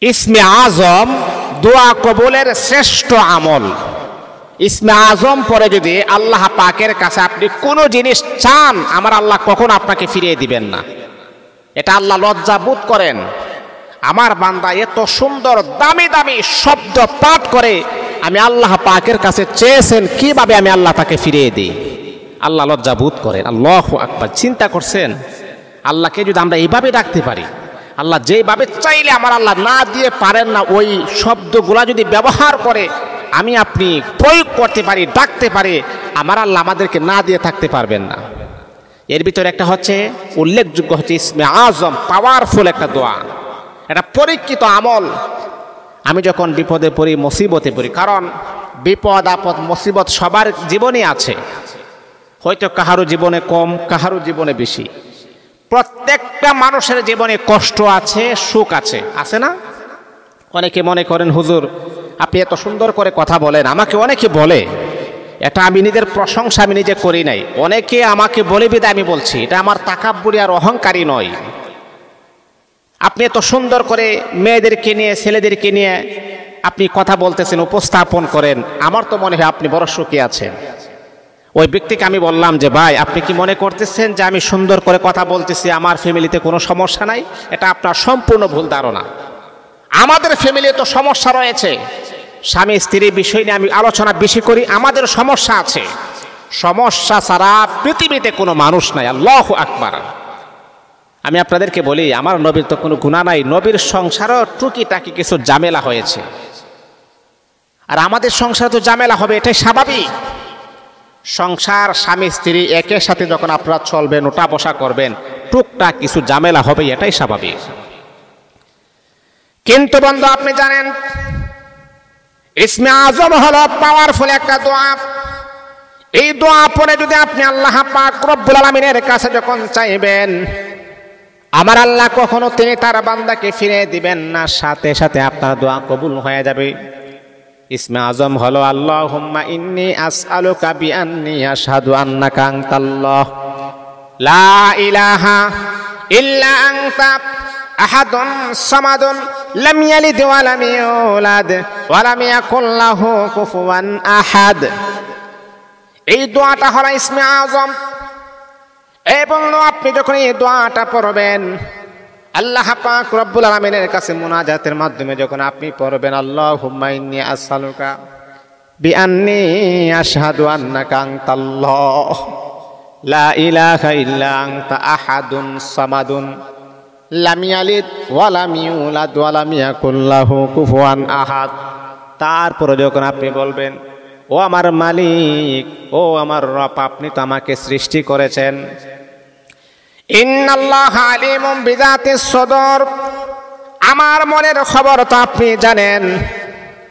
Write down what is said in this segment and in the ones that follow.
ইসমে আজম দোয়া কবুলের শ্রেষ্ঠ আমল। ইসমে আজম পরে যদি আল্লাহ পাকের কাছে আপনি কোনো জিনিস চান, আমার আল্লাহ কখনো আপনাকে ফিরিয়ে দিবেন না। এটা আল্লাহ লজ্জা বোধ করেন, আমার বান্দা এত সুন্দর দামি দামি শব্দ পাঠ করে আমি আল্লাহ পাকের কাছে চেয়েছেন, কিভাবে আমি আল্লাহ তাকে ফিরিয়ে দিই। আল্লাহ লজ্জা বোধ করেন। আল্লাহু আকবার। চিন্তা করছেন, আল্লাহকে যদি আমরা এইভাবে ডাকতে পারি, আল্লাহ যেভাবে চাইলে আমার আল্লাহ না দিয়ে পারেন না, ওই শব্দগুলা যদি ব্যবহার করে আমি আপনি প্রয়োগ করতে পারি, ডাকতে পারি, আমার আল্লাহ আমাদেরকে না দিয়ে থাকতে পারবেন না। এর ভিতরে একটা হচ্ছে উল্লেখযোগ্য হচ্ছে ইসমে আজম, পাওয়ারফুল একটা দোয়া, এটা পরীক্ষিত আমল। আমি যখন বিপদে পড়ি, মুসিবতে পড়ি, কারণ বিপদ আপদ মুসিবত সবার জীবনে আছে, হয়তো কাহারো জীবনে কম, কাহারো জীবনে বেশি। প্রত্যেকটা মানুষের জীবনে কষ্ট আছে, সুখ আছে, আছে না? অনেকে মনে করেন হুজুর আপনি এত সুন্দর করে কথা বলেন, আমাকে অনেকে বলে, এটা আমি নিজের প্রশংসা আমি নিজে করি নাই, অনেকে আমাকে বলে বিদায় আমি বলছি, এটা আমার তাকাব্বুরি আর অহংকারী নয়। আপনি এত সুন্দর করে মেয়েদেরকে নিয়ে, ছেলেদেরকে নিয়ে আপনি কথা বলতেছেন, উপস্থাপন করেন, আমার তো মনে হয় আপনি বড় সুখী আছেন। ওই ব্যক্তিকে আমি বললাম যে ভাই, আপনি কি মনে করতেছেন যে আমি সুন্দর করে কথা বলতেছি, আমার ফ্যামিলিতে কোনো সমস্যা নাই? এটা আপনার সম্পূর্ণ ভুল ধারণা। আমাদের ফ্যামিলিতে তো সমস্যা রয়েছে, স্বামী স্ত্রীর বিষয় নিয়ে আমি আলোচনা বেশি করি, আমাদের সমস্যা আছে। সমস্যা ছাড়া পৃথিবীতে কোনো মানুষ নাই। আল্লাহু আকবার। আমি আপনাদেরকে বলি, আমার নবীর তো কোনো গুনাহ নাই, নবীর সংসারও টুকিটাকি কিছু ঝামেলা হয়েছে, আর আমাদের সংসার তো ঝামেলা হবে, এটাই স্বাভাবিক। সংসার স্বামী স্ত্রী একের সাথে যখন আপনারা চলবেন, ওঠা বসা করবেন, টুকটাক কিছু ঝামেলা হবে, এটাই স্বাভাবিক। কিন্তু বন্ধু আপনি জানেন, ইসমে আজম হলো পাওয়ারফুল একটা দোয়া। এই দোয়া পড়ে যদি আপনি আল্লাহ পাক রব্বুল আলামিনের কাছে যখন চাইবেন, আমার আল্লাহ কখনো তিনি তার বান্দাকে ফিরে দিবেন না, সাথে সাথে আপনার দোয়া কবুল হয়ে যাবে। ইসমে আজম হলো আল্লাহুম্মা ইন্নী আসআলুকা বিআন্নী আশহাদু আন্নাকা আনতাল্লাহ লা ইলাহা ইল্লা আনতা আহাদুন সামাদুন লাম ইয়ালিদ ওয়া লাম ইউলাদ ওয়া লাম ইয়াকুল লাহু কুফুয়ান আহাদ। এই দোয়াটা হলো ইসমে আজম। এবং আপনি যখন এই দোয়াটা পড়বেন, আল্লাহ পাক রব্বুল আলামিনের কাছে মুনাজাতের মাধ্যমে যখন আপনি পড়বেন, আল্লাহুম্মা ইন্নী আসআলুকা বিআন্নী আশহাদু আন্নাকা আনতাল্লাহ লা ইলাহা ইল্লা আনতা আহাদুন সামাদুন লাম ইয়ালিদ ওয়া লাম ইউলাদ ওয়া লাম ইয়াকুল লাহু কুফুয়ান আহাদ। তারপরে যখন আপনি বলবেন, ও আমার মালিক, ও আমার রব, আপনি তো আমাকে সৃষ্টি করেছেন, ইন্নাল্লাহা আলিমুম বিযাতিস সুদূর, আমার মনের খবর তো আপনি জানেন,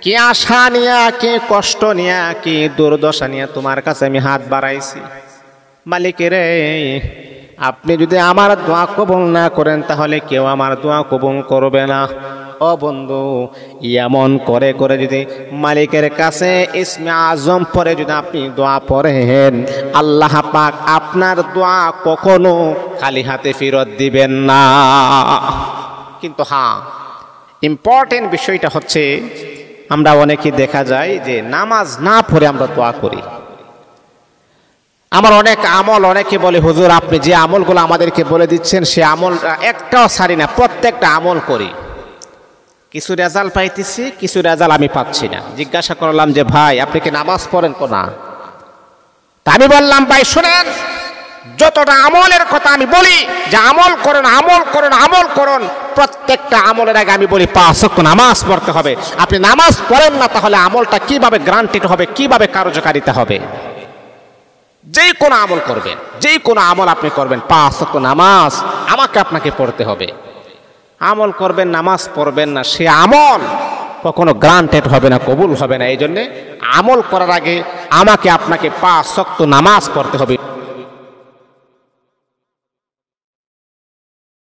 কি আশা নিয়ে, কি কষ্ট নিয়ে, কি দুর্দশা নিয়ে তোমার কাছে আমি হাত বাড়াইছি। মালিক রে, আপনি যদি আমার দোয়া কবুল না করেন, তাহলে কেউ আমার দোয়া কবুল করবে না। ও বন্ধু, এমন করে করে যদি মালিকের কাছে ইসমে আজম পরে যদি আপনি দোয়া পড়েন, আল্লাহ পাক আপনার দোয়া কখনো খালি হাতে ফেরত দিবেন না। কিন্তু হ্যাঁ, ইম্পর্টেন্ট বিষয়টা হচ্ছে, আমরা অনেকে দেখা যায় যে নামাজ না পড়ে আমরা দোয়া করি। আমার অনেক আমল, অনেকে বলে হুজুর আপনি যে আমলগুলো আমাদেরকে বলে দিচ্ছেন, সে আমল একটাও ছাড়ি না, প্রত্যেকটা আমল করি, কিছু রেজাল্ট পাইতেছি, কিছু রেজাল্ট আমি পাচ্ছি না। জিজ্ঞাসা করলাম যে ভাই আপনি কি নামাজ পড়েন না? তা আমি বললাম, ভাই শুনেন, যতটা আমলের কথা আমি বলি যে আমল করুন, আমল করুন, আমল করুন, প্রত্যেকটা আমলের আগে আমি বলি 5 ওয়াক্ত নামাজ পড়তে হবে। আপনি নামাজ পড়েন না, তাহলে আমলটা কিভাবে গ্রান্টেড হবে, কিভাবে কার্যকারিতা হবে? যে কোনো আমল করবেন, যে কোনো আমল আপনি করবেন, 5 ওয়াক্ত নামাজ আমাকে আপনাকে পড়তে হবে। আমল করবেন, নামাজ পড়বেন না, সে আমল কখনো গ্রান্টেড হবে না, কবুল হবে না। এই জন্যে আমল করার আগে আমাকে আপনাকে 5 ওয়াক্ত নামাজ পড়তে হবে।